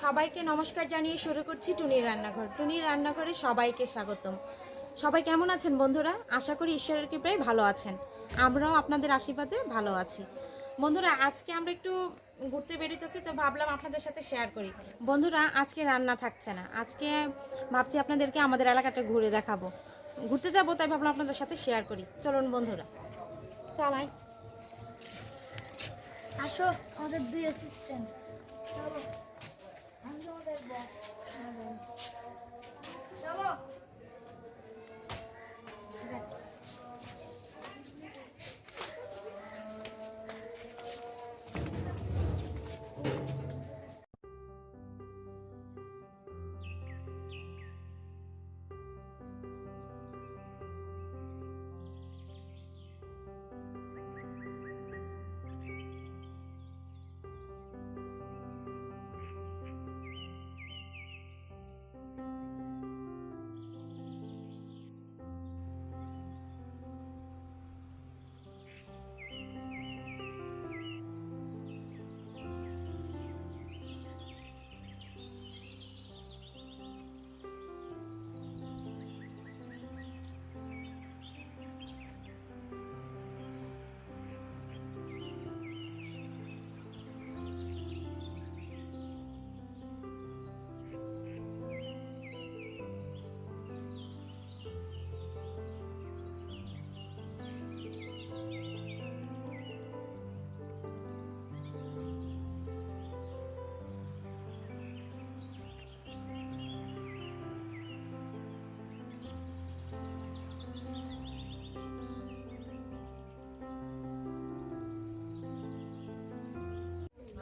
সবাইকে নমস্কার জানিয়ে শুরু করছি টুনির রান্নাঘর। টুনির রান্নাঘরে সবাইকে স্বাগতম। সবাই কেমন আছেন বন্ধুরা? আশা করি ঈশ্বরের কৃপায় ভালো আছেন। আমরাও আপনাদের আশীর্বাদে ভালো আছি। বন্ধুরা, আজকে আমরা একটু ঘুরতে বেরোতেছি, তো ভাবলাম আপনাদের সাথে শেয়ার করি। বন্ধুরা, আজকে রান্না থাকছে না, আজকে ভাবছি আপনাদেরকে আমাদের এলাকাটা ঘুরে দেখাবো। ঘুরতে যাবো, তাই ভাবলাম আপনাদের সাথে শেয়ার করি। চলুন বন্ধুরা, চলাই। আসো, আমাদের দুই অ্যাসিস্ট্যান্ট। চলো, আমি তোমাদের বস। চলো।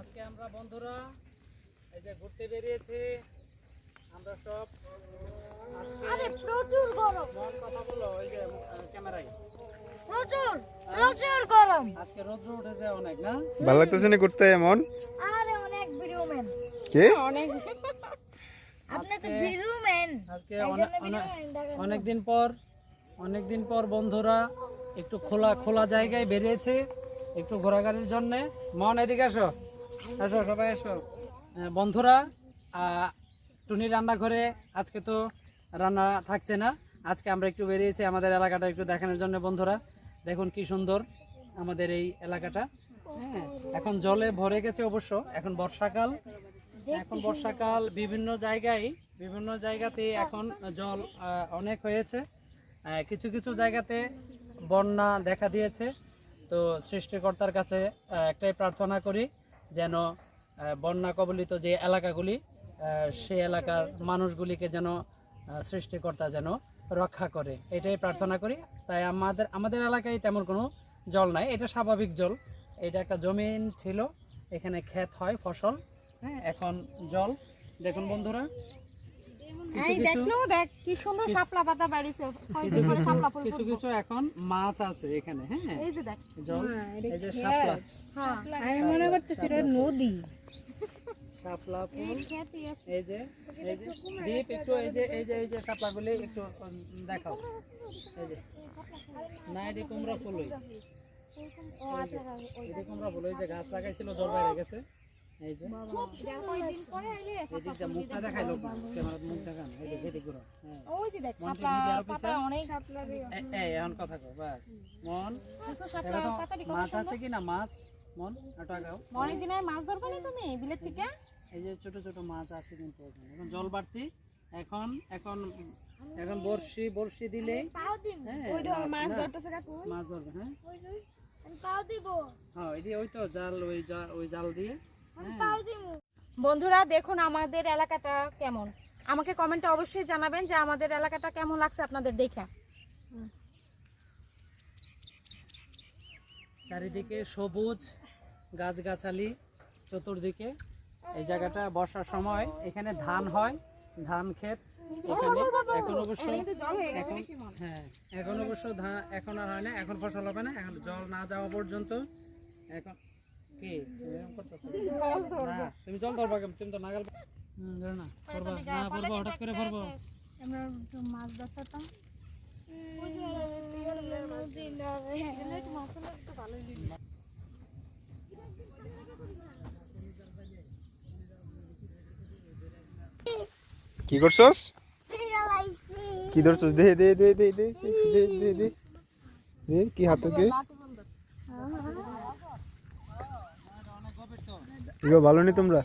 আজকে আমরা বন্ধুরা এই যে ঘুরতে বেরিয়েছি আমরা সব। আজকে আরে প্রচুর গরম। মন কথা বলো, ওই যে ক্যামেরায় প্রচুর গরম। আজকে রোদ্র উঠেছে অনেক, না? ভালো লাগতেছে না ঘুরতে এমন? আরে অনেক ভিডিওম্যান। কে? অনেক। আপনি তো ভিডিওম্যান। আজকে অনেকদিন পর বন্ধুরা একটু খোলা জায়গায় বেরিয়েছে একটু ঘোরাঘুরির জন্য। মন এদিকে আসো, আসো সবাই আসো। বন্ধুরা, টুনির রান্নাঘরে আজকে তো রান্না থাকছে না, আজকে আমরা একটু বেরিয়েছি আমাদের এলাকাটা একটু দেখানোর জন্য। বন্ধুরা দেখুন কি সুন্দর আমাদের এই এলাকাটা। হ্যাঁ, এখন জলে ভরে গেছে অবশ্য, এখন বর্ষাকাল বিভিন্ন জায়গাতে এখন জল অনেক হয়েছে। কিছু কিছু জায়গাতে বন্যা দেখা দিয়েছে। তো সৃষ্টিকর্তার কাছে একটাই প্রার্থনা করি, যেন বন্যা কবলিত যে এলাকাগুলি সেই এলাকার মানুষগুলিকে যেন সৃষ্টিকর্তা যেন রক্ষা করে, এটাই প্রার্থনা করি। তাই আমাদের এলাকায় তেমন কোনো জল নাই, এটা স্বাভাবিক জল। এটা একটা জমিন ছিল, এখানে ক্ষেত হয় ফসল। হ্যাঁ, এখন জল দেখুন বন্ধুরা, কিছু কিছু এখন মাছ আছে এখানে। হ্যাঁ, জল, এই যে শাপলা, মনে করতেছি এটা নদী। শাপলা ফুল, এই যে দীপ, একটু এই যে শাপলাগুলি একটু দেখাও। এই যে না, এটি কুমড়া ফুল, এটি কুমড়া ফুল। এই যে গাছ লাগাইছিল, জল বাইরে গেছে। এই যে এদিকটা মুখটা দেখাইলো, ক্যামেরার মুখ দেখান। এই যে এদিক ঘুরো। ওই যে দেখ শাপলা পাতা, অনেক শাপলা। এই এখন কথা কও, বাস। মন, মাছ আছে কি না? মাছ মন একটু আগাও। অনেক দিন আগে মাছ ধরবে না তুমি বিলের থেকে? এই যে ছোট ছোট মাছ আছে কিন্তু এখন জল বাড়তি। এখন বর্ষি দিলে মাছ ধরবে। হ্যাঁ, ওই তো জাল, ওই জাল দিয়ে। বন্ধুরা দেখুন আমাদের এলাকাটা কেমন, আমাকে কমেন্টে অবশ্যই জানাবেন যে আমাদের এলাকাটা কেমন লাগছে আপনাদের দেখা। চারিদিকে সবুজ গাছগাছালি চতুর্দিকে। এই জায়গাটা বর্ষার সময় এখানে ধান হয়, ধান ক্ষেত এখানে। এখন অবশ্য এখন আর হয় না, এখন ফসল হবে না, এখন জল না যাওয়া পর্যন্ত। এখন কি না, তুমি জল ধরবা, তুমি তো নাগাল না পড়বো, হঠাৎ করে পড়বো। আমরা একটু মাছ ধরতাম। কি করছস? কি ধরছস? দে দে দে দে দে দে দে দে দে কি হাতে কি? ইগো ভালো নি তোমরা?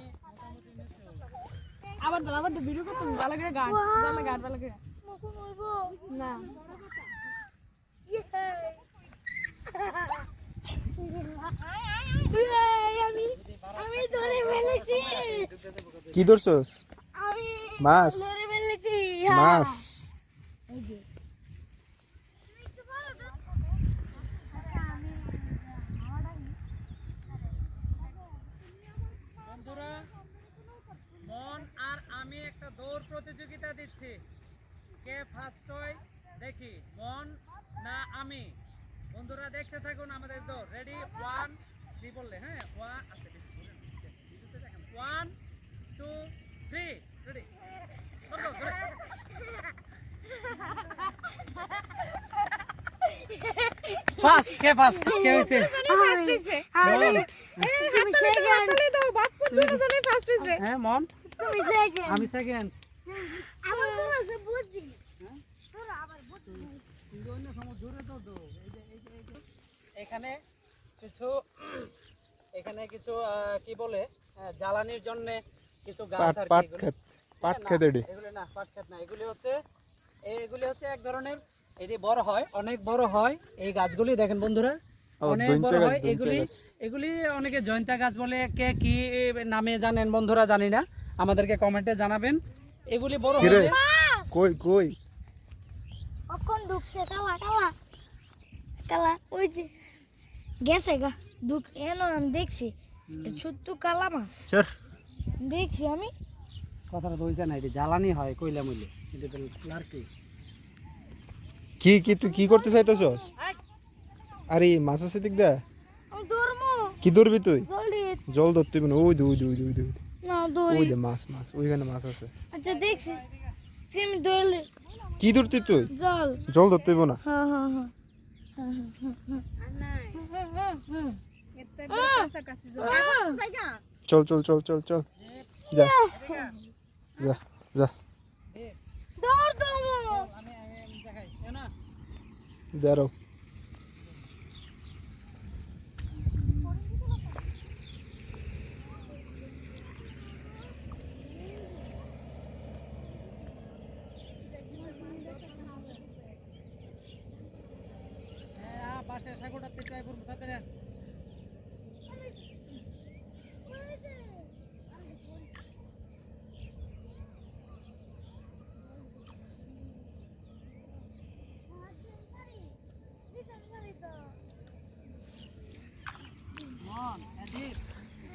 আবার ভিডিও করতে ভালো করে গান ভালো করে না আমি ধরে ফেলেছি। কি ধরছস? আমি মাছ ধরে ফেলেছি। মাছ। বন্ধুরা মন আর আমি একটা দৌড় প্রতিযোগিতা দিচ্ছি, কে ফার্স্ট হয় দেখি, মন না আমি। বন্ধুরা দেখতে থাকুন আমাদের দৌড়। রেডি 1 3 বললে, হ্যাঁ 1 আচ্ছা ভিডিওতে দেখেন 1 2 3 রেডি ফার্স্ট কে ফার্স্ট কে হইছে? হ্যাঁ মন আমি সেকেন্ড। এখানে কিছু কি বলে জ্বালানির জন্য কিছু গাছ আর পাট কি, খেত পাট খেত এডি। এগুলো না পাট খেত না, এগুলি হচ্ছে এক ধরনের, এটি বড় হয়, অনেক বড় হয় এই গাছগুলি। দেখেন বন্ধুরা অনেক বড় হয় এগুলি অনেকে জয়ন্তা গাছ বলে, কে কি নামে জানেন বন্ধুরা জানি না, আমাদেরকে কমেন্টে জানাবেন। এগুলি বড় হলে কই কই কখন ঢুকছে? কালা কালা কালা ওই যে গেছে গা ঢুক এনো আমি দেখছি ছোট্ট কালা মাছ চল দেখছি আমি। কথাটা হইছে না, এটি জ্বালানি হয় কইলা মইলে, এটা তো লার্কি। কি কি তুই কি করতে চাইতেছস? আরে মাছ আছে দিক দা। আমি ধরমু। কি ধরবি তুই? জলদি জল ধরতে হবে না, ওই দে ওই দে ওই দে ওই দে না ধরি। ওই দে মাছ মাছ ওইখানে মাছ আছে। আচ্ছা দেখছি আমি ধরলে কি ধরতি তুই? জল। জল ধরতে হবে না। হ্যাঁ হ্যাঁ হ্যাঁ চল চল চল চল চল যা যা যা ধর দমু। আমি দেখাই না দাঁড়াও। পাশে সাগরটা ট্রাই করব তাড়াতাড়ি।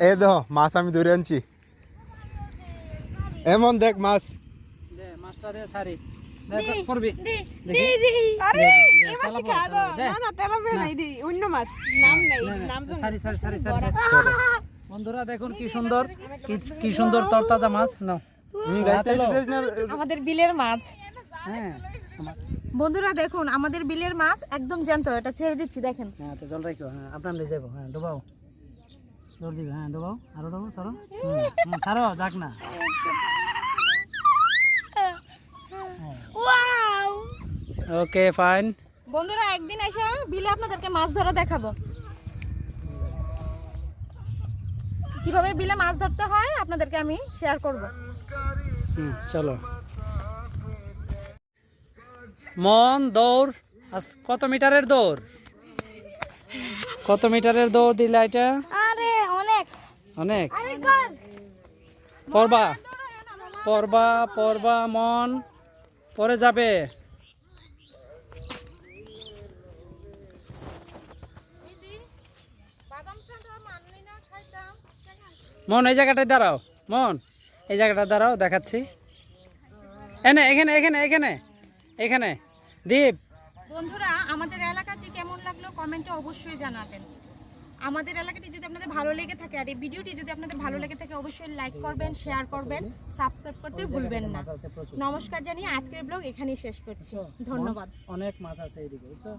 এ দেখো মাছ আমি ধরে আনছি। এমন দেখ মাছ। দে মাছটা দে সারি দে করবি দে দেখি। দে দে। আরে এই মাছটা খা দাও। না না তেলাপিয়া নাই দি, অন্য মাছ, নাম নাই, নাম জানি। সারি সারি সারি সারি। বন্ধুরা দেখুন কি সুন্দর তরতাজা মাছ। নাও আমাদের বিলের মাছ। হ্যাঁ বন্ধুরা দেখুন আমাদের বিলের মাছ একদম জ্যান্ত, এটা ছেড়ে দিচ্ছি দেখেন। হ্যাঁ তো জল রাখো। হ্যাঁ আপনার নিয়ে যাবো। হ্যাঁ ডুবাও, জল দিবে। হ্যাঁ ডুবাও, আরো ডুবাও, ছাড়ো ছাড়ো যাক না। Wow okay fine. বন্ধুরা একদিন এসে বিলে আপনাদেরকে মাছ ধরা দেখাবো, কিভাবে বিলে মাছ ধরতে হয় আপনাদেরকে আমি শেয়ার করব। চলো মন দৌড়। কত মিটারের দৌড়? কত মিটারের দৌড় দিলা এটা? আরে অনেক অনেক। আরে কর পড়বা পড়বা পড়বা মন পরে যাবে। মন এই জায়গাটায় দাঁড়াও, মন এই জায়গাটা দাঁড়াও, দেখাচ্ছি। এনে এখানে এখানে এখানে এখানে দীপ। বন্ধুরা আমাদের এলাকাটি কেমন লাগলো কমেন্টে অবশ্যই জানাবেন। আমাদের এলাকাটি যদি আপনাদের ভালো লেগে থাকে আর এই ভিডিওটি যদি আপনাদের ভালো লেগে থাকে অবশ্যই লাইক করবেন, শেয়ার করবেন, সাবস্ক্রাইব করতে ভুলবেন না। নমস্কার জানিয়ে আজকের ব্লগ এখানেই শেষ করছি। ধন্যবাদ। অনেক মাছ আছে এদিকে বুঝছো।